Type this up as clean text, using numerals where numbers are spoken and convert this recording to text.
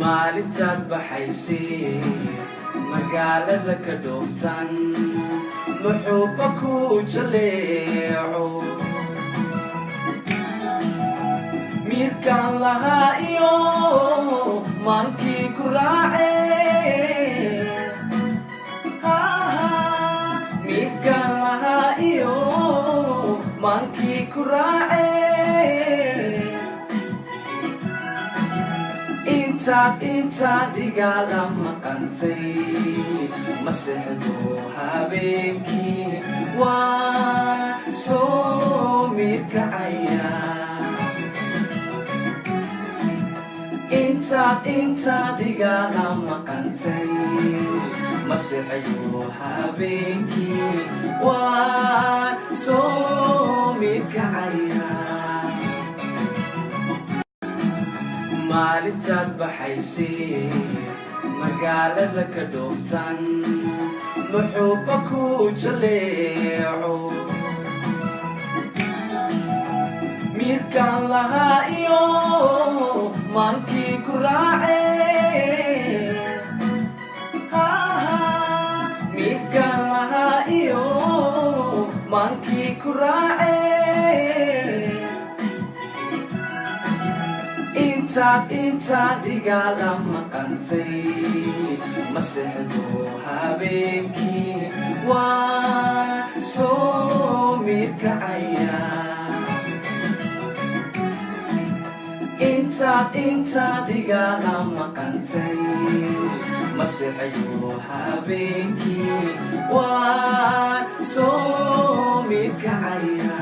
maalintaad baxaysay magaalada ka dhooftan muxuuba ku jaleeco miirkaan lahaa iyo maankii ku raacee miirkaan lahaa iyo maankii ku raacee intaad igala maqantay masexdo habeenkii waa soo mirkacaya intaad igala maqantay masexdo habeenkii waa soo mirkacaya maalintaad baxaysay magaalada ka dhooftan muxuuba ku jaleeco miirkaan lahaa iyo maankii ku raacee miirkaan lahaa iyo maankii ku raacee intaad igala maqantay masexdo habeenkii waa soo mirkacaya intaad igala maqantay masexdo habeenkii waa soo mirkacaya